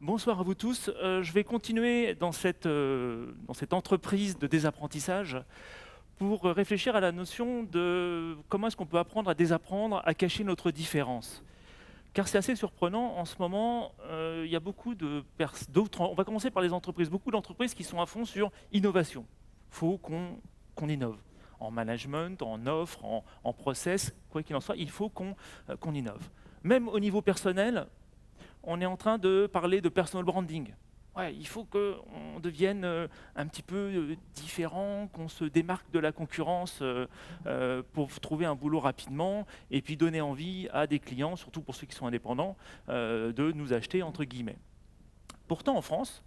Bonsoir à vous tous. Je vais continuer dans cette entreprise de désapprentissage pour réfléchir à la notion de comment est-ce qu'on peut apprendre à désapprendre, à cacher notre différence. Car c'est assez surprenant, en ce moment, il y a beaucoup d'autres, on va commencer par les entreprises, beaucoup d'entreprises qui sont à fond sur innovation. Il faut qu'on innove. En management, en offre, en process, quoi qu'il en soit, il faut qu'on innove. Même au niveau personnel, on est en train de parler de personal branding. Ouais, il faut qu'on devienne un petit peu différent, qu'on se démarque de la concurrence pour trouver un boulot rapidement et puis donner envie à des clients, surtout pour ceux qui sont indépendants, de nous acheter entre guillemets. Pourtant en France,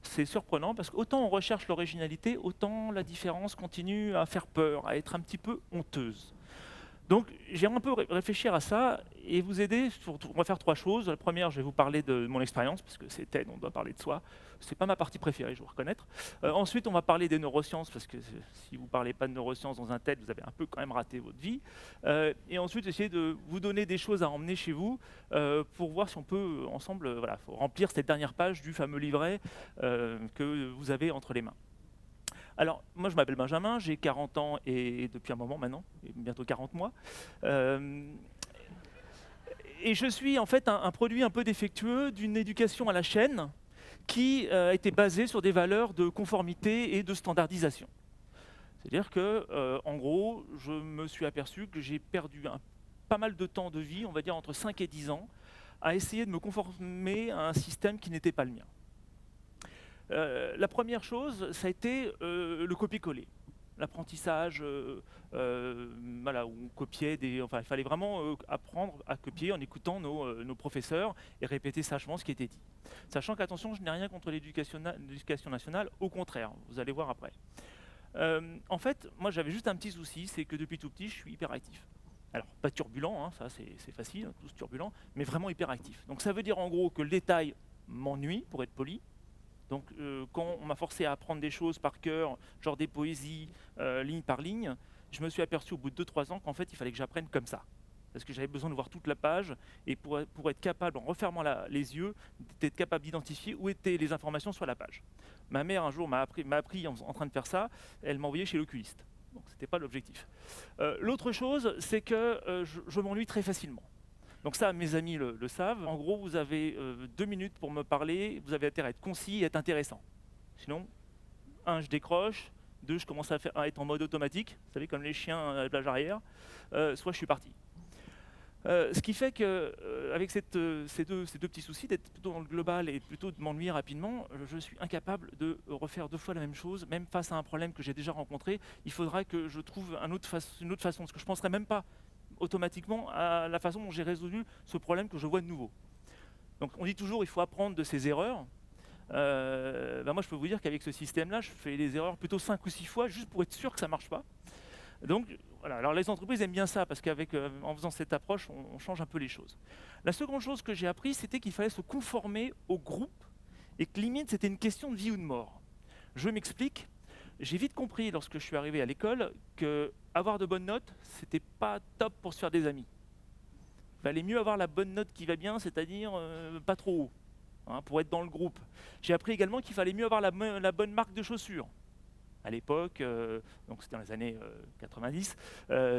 c'est surprenant parce qu'autant on recherche l'originalité, autant la différence continue à faire peur, à être un petit peu honteuse. Donc, j'ai un peu réfléchir à ça et vous aider. On va faire trois choses. La première, je vais vous parler de mon expérience, parce que c'est TED, on doit parler de soi. C'est pas ma partie préférée, je dois reconnaître. Ensuite, on va parler des neurosciences, parce que si vous ne parlez pas de neurosciences dans un TED, vous avez un peu quand même raté votre vie. Et ensuite, essayer de vous donner des choses à emmener chez vous pour voir si on peut ensemble faut remplir cette dernière page du fameux livret que vous avez entre les mains. Alors, moi je m'appelle Benjamin, j'ai 40 ans et depuis un moment maintenant, et bientôt 40 mois. Euh, et je suis en fait un produit un peu défectueux d'une éducation à la chaîne qui a été basée sur des valeurs de conformité et de standardisation. C'est-à-dire que, en gros, je me suis aperçu que j'ai perdu pas mal de temps de vie, on va dire entre 5 et 10 ans, à essayer de me conformer à un système qui n'était pas le mien. La première chose, ça a été le copier-coller. L'apprentissage, voilà, où on copiait enfin, il fallait vraiment apprendre à copier en écoutant nos professeurs et répéter sagement ce qui était dit. Sachant qu'attention, je n'ai rien contre l'éducation nationale, au contraire, vous allez voir après. En fait, moi j'avais juste un petit souci, c'est que depuis tout petit, je suis hyperactif. Alors, pas turbulent, hein, ça c'est facile, hein, tous turbulents, mais vraiment hyperactif. Donc ça veut dire en gros que le détail m'ennuie, pour être poli. Donc quand on m'a forcé à apprendre des choses par cœur, genre des poésies, ligne par ligne, je me suis aperçu au bout de 2-3 ans qu'en fait il fallait que j'apprenne comme ça. Parce que j'avais besoin de voir toute la page, et pour être capable, en refermant les yeux, d'être capable d'identifier où étaient les informations sur la page. Ma mère un jour m'a appris en train de faire ça, elle m'a envoyé chez l'oculiste. Donc c'était pas l'objectif. L'autre chose, c'est que je m'ennuie très facilement. Donc ça, mes amis le savent. En gros, vous avez 2 minutes pour me parler, vous avez intérêt à être concis et être intéressant. Sinon, je décroche, je commence à être en mode automatique, vous savez, comme les chiens à la plage arrière, soit je suis parti. Ce qui fait que, avec ces deux petits soucis, d'être plutôt dans le global et plutôt de m'ennuyer rapidement, je suis incapable de refaire 2 fois la même chose, même face à un problème que j'ai déjà rencontré. Il faudra que je trouve une autre façon, parce que je ne penserai même pas automatiquement à la façon dont j'ai résolu ce problème que je vois de nouveau. Donc on dit toujours il faut apprendre de ses erreurs. Moi je peux vous dire qu'avec ce système-là, je fais des erreurs plutôt 5 ou 6 fois juste pour être sûr que ça ne marche pas. Donc voilà, alors les entreprises aiment bien ça parce qu'en faisant cette approche, on change un peu les choses. La seconde chose que j'ai appris, c'était qu'il fallait se conformer au groupe et que limite c'était une question de vie ou de mort. Je m'explique. J'ai vite compris lorsque je suis arrivé à l'école que avoir de bonnes notes, c'était pas top pour se faire des amis. Il valait mieux avoir la bonne note qui va bien, c'est-à-dire pas trop haut, hein, pour être dans le groupe. J'ai appris également qu'il fallait mieux avoir la bonne marque de chaussures. À l'époque, donc c'était dans les années 90,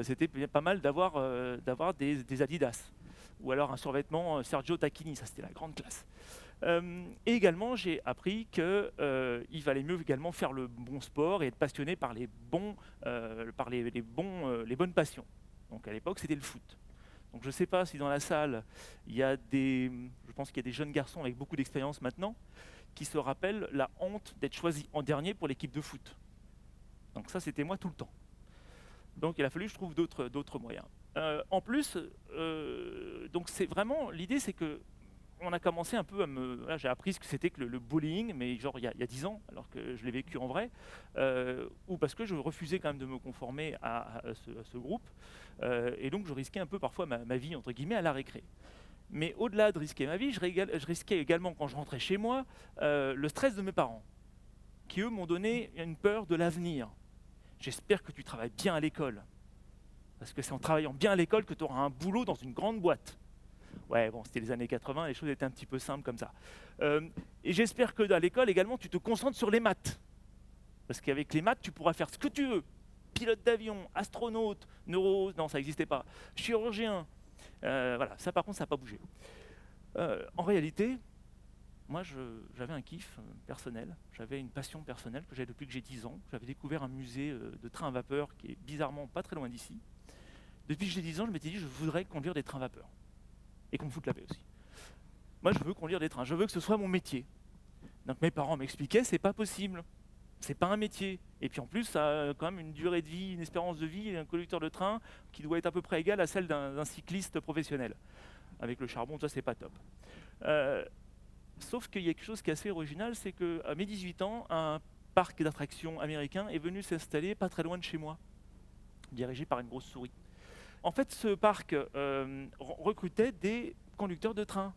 c'était pas mal d'avoir des Adidas. Ou alors un survêtement Sergio Tacchini, ça c'était la grande classe. Et également, j'ai appris qu'il valait mieux également faire le bon sport et être passionné par les bonnes passions. Donc à l'époque, c'était le foot. Donc je ne sais pas si dans la salle, je pense qu'il y a des jeunes garçons avec beaucoup d'expérience maintenant, qui se rappellent la honte d'être choisi en dernier pour l'équipe de foot. Donc ça, c'était moi tout le temps. Donc il a fallu que je trouve d'autres moyens. En plus, donc c'est vraiment l'idée, c'est que on a commencé un peu là, j'ai appris ce que c'était que le bullying, mais genre il y a 10 ans, alors que je l'ai vécu en vrai, ou parce que je refusais quand même de me conformer à ce groupe, et donc je risquais un peu parfois ma vie, entre guillemets, à la récré. Mais au-delà de risquer ma vie, je risquais également, quand je rentrais chez moi, le stress de mes parents, qui eux m'ont donné une peur de l'avenir. J'espère que tu travailles bien à l'école, parce que c'est en travaillant bien à l'école que tu auras un boulot dans une grande boîte. Ouais, bon, c'était les années 80, les choses étaient un petit peu simples comme ça. Et j'espère que à l'école également, tu te concentres sur les maths. Parce qu'avec les maths, tu pourras faire ce que tu veux. Pilote d'avion, astronaute, non, ça n'existait pas. Chirurgien, voilà, ça par contre, ça n'a pas bougé. En réalité, moi, j'avais un kiff personnel, j'avais une passion personnelle que j'ai depuis que j'ai 10 ans. J'avais découvert un musée de trains à vapeur qui est bizarrement pas très loin d'ici. Depuis que j'ai 10 ans, je m'étais dit, je voudrais conduire des trains à vapeur. Et qu'on me foute la paix aussi. Moi, je veux conduire des trains, je veux que ce soit mon métier. Donc mes parents m'expliquaient, c'est pas possible. C'est pas un métier. Et puis en plus, ça a quand même une durée de vie, une espérance de vie, un conducteur de train qui doit être à peu près égale à celle d'un cycliste professionnel. Avec le charbon, ça c'est pas top. Sauf qu'il y a quelque chose qui est assez original, c'est qu'à mes 18 ans, un parc d'attractions américain est venu s'installer pas très loin de chez moi, dirigé par une grosse souris. En fait, ce parc recrutait des conducteurs de train.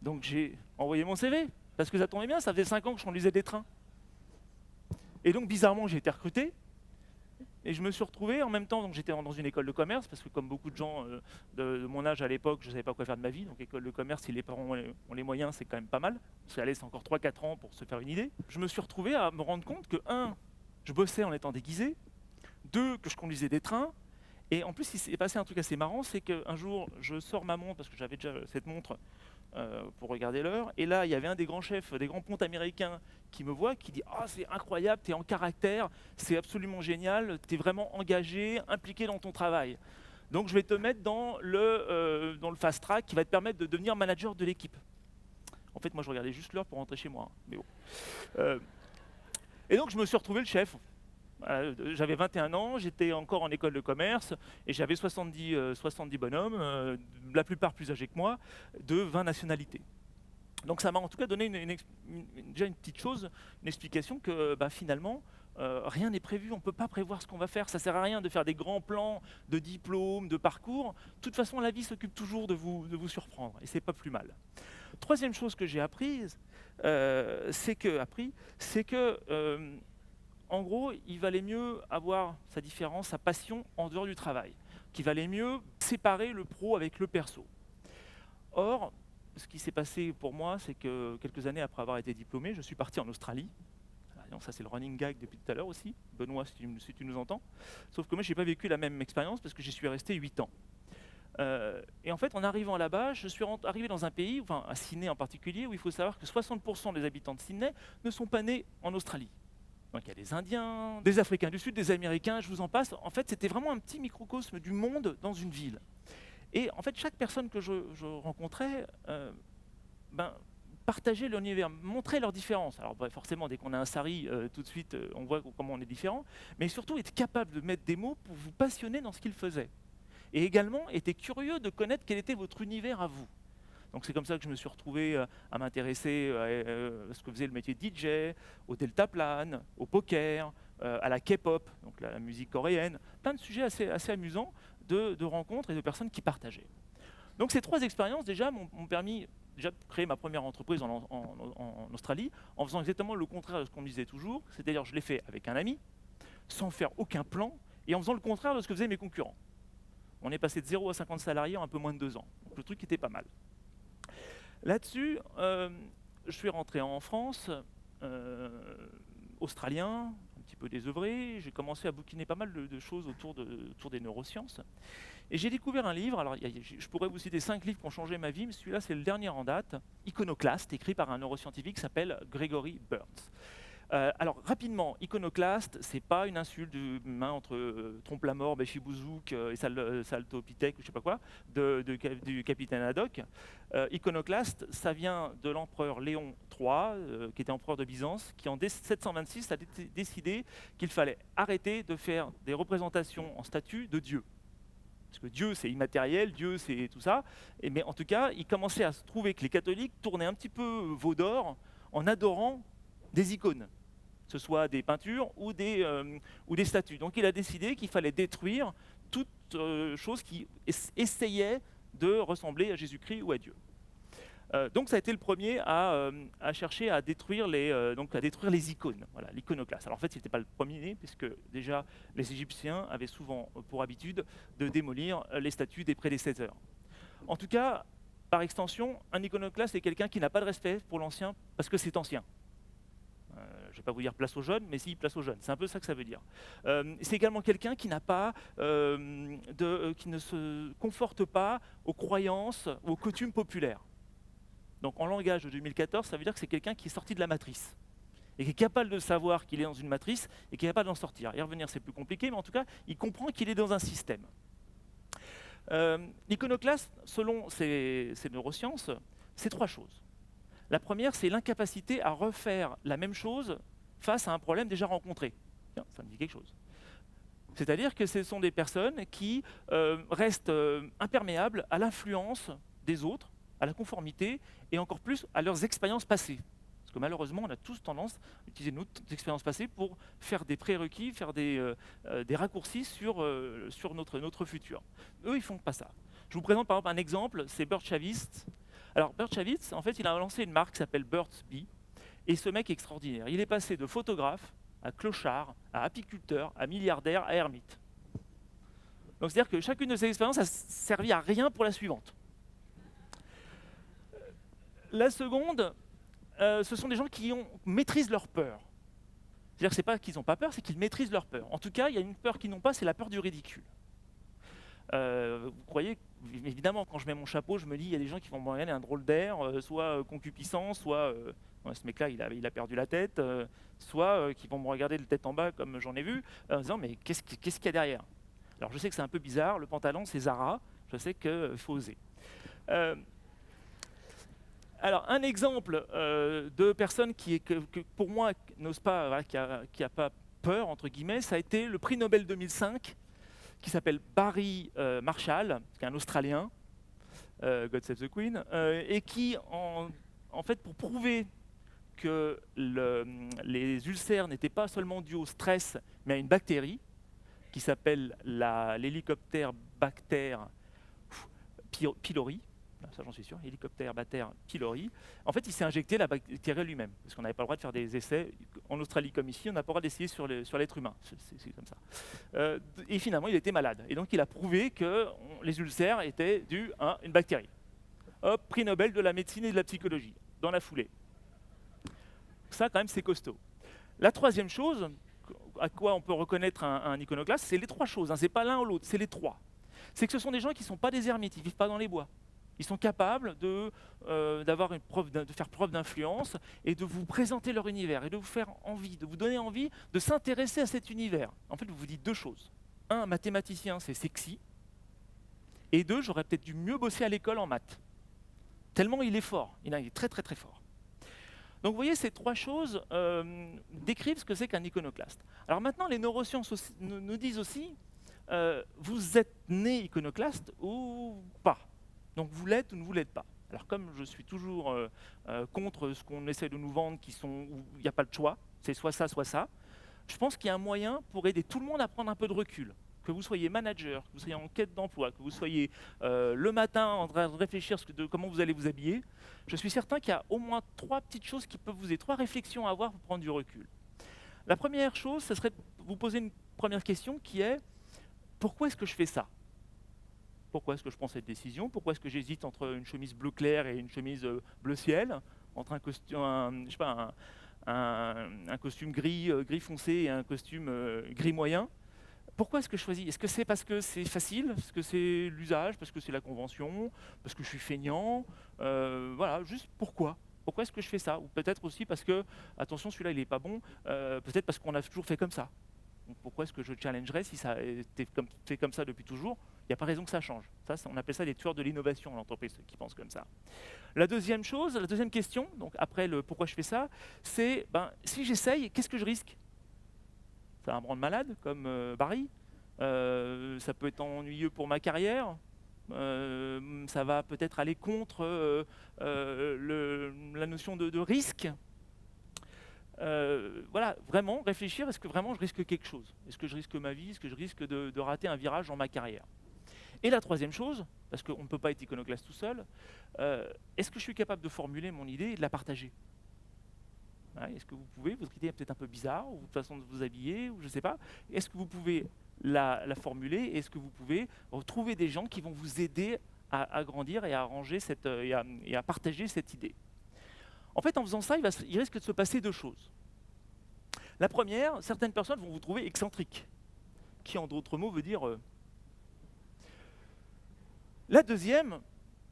Donc j'ai envoyé mon CV, parce que ça tombait bien, ça faisait 5 ans que je conduisais des trains. Et donc bizarrement, j'ai été recruté, et je me suis retrouvé en même temps, donc j'étais dans une école de commerce, parce que comme beaucoup de gens de mon âge à l'époque, je ne savais pas quoi faire de ma vie, donc école de commerce, si les parents ont les moyens, c'est quand même pas mal, parce qu'elle laisse encore 3-4 ans pour se faire une idée. Je me suis retrouvé à me rendre compte que, 1, je bossais en étant déguisé, 2, que je conduisais des trains, et en plus, il s'est passé un truc assez marrant, c'est qu'un jour, je sors ma montre, parce que j'avais déjà cette montre pour regarder l'heure, et là, il y avait un des grands chefs, des grands pontes américains qui me voit, qui dit « Ah, c'est incroyable, tu es en caractère, c'est absolument génial, tu es vraiment engagé, impliqué dans ton travail. Donc, je vais te mettre dans le fast track qui va te permettre de devenir manager de l'équipe. » En fait, moi, je regardais juste l'heure pour rentrer chez moi, hein, mais bon. Et donc, je me suis retrouvé le chef. J'avais 21 ans, j'étais encore en école de commerce et j'avais 70 bonhommes, la plupart plus âgés que moi, de 20 nationalités. Donc ça m'a en tout cas donné déjà une petite chose, une explication que finalement, rien n'est prévu, on ne peut pas prévoir ce qu'on va faire, ça ne sert à rien de faire des grands plans de diplômes, de parcours. De toute façon, la vie s'occupe toujours de vous surprendre et c'est pas plus mal. Troisième chose que j'ai apprise, c'est que en gros, il valait mieux avoir sa différence, sa passion en dehors du travail, qu'il valait mieux séparer le pro avec le perso. Or, ce qui s'est passé pour moi, c'est que quelques années après avoir été diplômé, je suis parti en Australie. Donc ça, c'est le running gag depuis tout à l'heure aussi. Benoît, si tu nous entends. Sauf que moi, je n'ai pas vécu la même expérience parce que j'y suis resté 8 ans. Et en fait, en arrivant là-bas, je suis arrivé dans un pays, enfin à Sydney en particulier, où il faut savoir que 60% des habitants de Sydney ne sont pas nés en Australie. Donc il y a des Indiens, des Africains du Sud, des Américains, je vous en passe. En fait, c'était vraiment un petit microcosme du monde dans une ville. Et en fait, chaque personne que je rencontrais partageait leur univers, montrait leurs différences. Alors forcément, dès qu'on a un sari, tout de suite, on voit comment on est différent, mais surtout être capable de mettre des mots pour vous passionner dans ce qu'ils faisaient. Et également, était curieux de connaître quel était votre univers à vous. Donc c'est comme ça que je me suis retrouvé à m'intéresser à ce que faisait le métier de DJ, au deltaplane, au poker, à la K-pop, donc la musique coréenne, plein de sujets assez amusants de rencontres et de personnes qui partageaient. Donc ces 3 expériences déjà m'ont permis déjà de créer ma première entreprise en Australie en faisant exactement le contraire de ce qu'on me disait toujours, c'est-à-dire je l'ai fait avec un ami, sans faire aucun plan et en faisant le contraire de ce que faisaient mes concurrents. On est passé de 0 à 50 salariés en un peu moins de 2 ans, donc le truc était pas mal. Là-dessus, je suis rentré en France, australien, un petit peu désœuvré, j'ai commencé à bouquiner pas mal de choses autour des neurosciences. Et j'ai découvert un livre, alors je pourrais vous citer 5 livres qui ont changé ma vie, mais celui-là c'est le dernier en date, Iconoclaste, écrit par un neuroscientifique qui s'appelle Gregory Burns. Alors rapidement, iconoclaste, c'est pas une insulte humain entre trompe-la-mort, Béchibouzouk et Saltopithèque, ou je sais pas quoi, du capitaine Haddock. Iconoclaste, ça vient de l'empereur Léon III, qui était empereur de Byzance, qui en 726 a décidé qu'il fallait arrêter de faire des représentations en statue de Dieu. Parce que Dieu, c'est immatériel, Dieu, c'est tout ça. Mais en tout cas, il commençait à se trouver que les catholiques tournaient un petit peu veau d'or en adorant des icônes, que ce soit des peintures ou des statues. Donc il a décidé qu'il fallait détruire toute chose qui essayait de ressembler à Jésus-Christ ou à Dieu. Donc ça a été le premier à chercher à détruire les icônes, voilà, l'iconoclaste. Alors en fait, ce n'était pas le premier, puisque déjà les Égyptiens avaient souvent pour habitude de démolir les statues des prédécesseurs. En tout cas, par extension, un iconoclaste est quelqu'un qui n'a pas de respect pour l'ancien parce que c'est ancien. Je ne vais pas vous dire place aux jeunes, mais si, place aux jeunes. C'est un peu ça que ça veut dire. C'est également quelqu'un qui n'a pas, qui ne se conforte pas aux croyances, aux coutumes populaires. Donc en langage de 2014, ça veut dire que c'est quelqu'un qui est sorti de la matrice et qui est capable de savoir qu'il est dans une matrice et qui est capable d'en sortir. Y revenir, c'est plus compliqué, mais en tout cas, il comprend qu'il est dans un système. L'iconoclaste, selon ces neurosciences, c'est 3 choses. La première, c'est l'incapacité à refaire la même chose face à un problème déjà rencontré. Tiens, ça me dit quelque chose. C'est-à-dire que ce sont des personnes qui restent imperméables à l'influence des autres, à la conformité, et encore plus à leurs expériences passées. Parce que malheureusement, on a tous tendance à utiliser nos expériences passées pour faire des prérequis, faire des raccourcis sur notre futur. Eux, ils ne font pas ça. Je vous présente par exemple un exemple, c'est Bert Chavitz. Alors Bert Chavitz, en fait, il a lancé une marque qui s'appelle Burt's Bee, et ce mec est extraordinaire. Il est passé de photographe à clochard, à apiculteur, à milliardaire, à ermite. Donc c'est-à-dire que chacune de ces expériences a servi à rien pour la suivante. La seconde, ce sont des gens qui maîtrisent leur peur. C'est-à-dire que ce n'est pas qu'ils n'ont pas peur, c'est qu'ils maîtrisent leur peur. En tout cas, il y a une peur qu'ils n'ont pas, c'est la peur du ridicule. Vous croyez, évidemment, quand je mets mon chapeau, je me dis, il y a des gens qui vont me regarder un drôle d'air, soit concupiscent, soit ce mec-là, il a perdu la tête, soit qui vont me regarder de tête en bas, comme j'en ai vu, en disant, mais qu'est-ce qu'il y a derrière? Alors je sais que c'est un peu bizarre, le pantalon c'est Zara, je sais qu'il faut oser. Alors un exemple de personne que pour moi n'ose pas, voilà, qui a pas peur, entre guillemets, ça a été le prix Nobel 2005, qui s'appelle Barry Marshall, qui est un Australien, God Save the Queen, et qui, en fait, pour prouver que les ulcères n'étaient pas seulement dus au stress, mais à une bactérie, qui s'appelle l'hélicoptère bactère pylori, ça j'en suis sûr, hélicoptère bactère pylori. En fait, il s'est injecté la bactérie lui-même, parce qu'on n'avait pas le droit de faire des essais. En Australie comme ici, on n'a pas le droit d'essayer sur l'être humain. C'est comme ça. Et finalement, il était malade. Et donc, il a prouvé que les ulcères étaient dus à une bactérie. Hop, prix Nobel de la médecine et de la psychologie, dans la foulée. Ça, quand même, c'est costaud. La troisième chose, à quoi on peut reconnaître un iconoclaste, c'est les 3 choses. Hein, c'est pas l'un ou l'autre, c'est les 3. C'est que ce sont des gens qui ne sont pas des ermites, ils ne vivent pas dans les bois. Ils sont capables de faire preuve d'influence et de vous présenter leur univers et de vous faire envie, de vous donner envie de s'intéresser à cet univers. En fait, vous vous dites 2 choses. 1, mathématicien, c'est sexy. Et 2, j'aurais peut-être dû mieux bosser à l'école en maths. Tellement il est fort, il est très très très fort. Donc vous voyez, ces 3 choses décrivent ce que c'est qu'un iconoclaste. Alors maintenant, les neurosciences nous disent aussi, vous êtes né iconoclaste ou pas. Donc vous l'êtes ou ne vous l'êtes pas. Alors comme je suis toujours contre ce qu'on essaie de nous vendre, où il n'y a pas de choix, c'est soit ça, je pense qu'il y a un moyen pour aider tout le monde à prendre un peu de recul. Que vous soyez manager, que vous soyez en quête d'emploi, que vous soyez le matin en train de réfléchir de comment vous allez vous habiller, je suis certain qu'il y a au moins 3 petites choses qui peuvent vous aider, 3 réflexions à avoir pour prendre du recul. La première chose, ce serait de vous poser une première question qui est « Pourquoi est-ce que je fais ça ?» Pourquoi est-ce que je prends cette décision? Pourquoi est-ce que j'hésite entre une chemise bleu clair et une chemise bleu ciel? Entre un costume, un costume gris foncé et un costume gris moyen? Pourquoi est-ce que je choisis? Est-ce que c'est parce que c'est facile? Parce que c'est l'usage? Parce que c'est la convention? Parce que je suis feignant? Voilà, juste pourquoi? Pourquoi est-ce que je fais ça? Ou peut-être aussi parce que, attention, celui-là, il n'est pas bon, peut-être parce qu'on a toujours fait comme ça. Donc pourquoi est-ce que je challengerais si ça a été fait comme ça depuis toujours? Il n'y a pas raison que ça change. Ça, on appelle ça les tueurs de l'innovation, l'entreprise, ceux qui pensent comme ça. La deuxième question, donc après le pourquoi je fais ça, c'est si j'essaye, qu'est-ce que je risque? Ça va me rendre malade, comme Barry. Ça peut être ennuyeux pour ma carrière. Ça va peut-être aller contre la notion de risque. Voilà, vraiment réfléchir, est-ce que vraiment je risque quelque chose? Est-ce que je risque ma vie? Est-ce que je risque de rater un virage dans ma carrière? Et la troisième chose, parce qu'on ne peut pas être iconoclaste tout seul, est-ce que je suis capable de formuler mon idée et de la partager? Ouais, est-ce que vous pouvez, votre idée est peut-être un peu bizarre, ou votre façon de vous habiller, ou je ne sais pas, est-ce que vous pouvez la formuler? Est-ce que vous pouvez retrouver des gens qui vont vous aider à grandir et à arranger et à partager cette idée. En fait, en faisant ça, il risque de se passer deux choses. La première, certaines personnes vont vous trouver excentrique, qui en d'autres mots veut dire... La deuxième,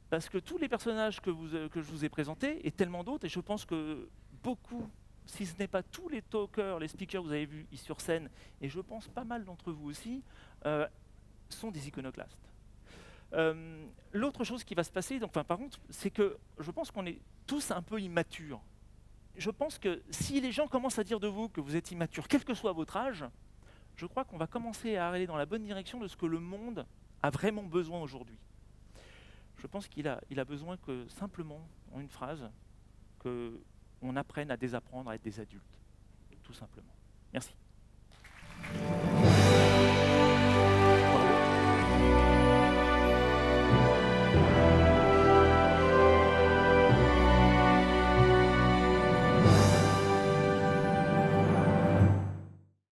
parce que tous les personnages que je vous ai présentés, et tellement d'autres, et je pense que beaucoup, si ce n'est pas tous les talkers, les speakers que vous avez vus ici sur scène, et je pense pas mal d'entre vous aussi, sont des iconoclastes. L'autre chose qui va se passer, donc, par contre, c'est que je pense qu'on est tous un peu immatures. Je pense que si les gens commencent à dire de vous que vous êtes immature, quel que soit votre âge, je crois qu'on va commencer à aller dans la bonne direction de ce que le monde a vraiment besoin aujourd'hui. Je pense qu'il a besoin que, simplement, en une phrase, qu'on apprenne à désapprendre à être des adultes, tout simplement. Merci.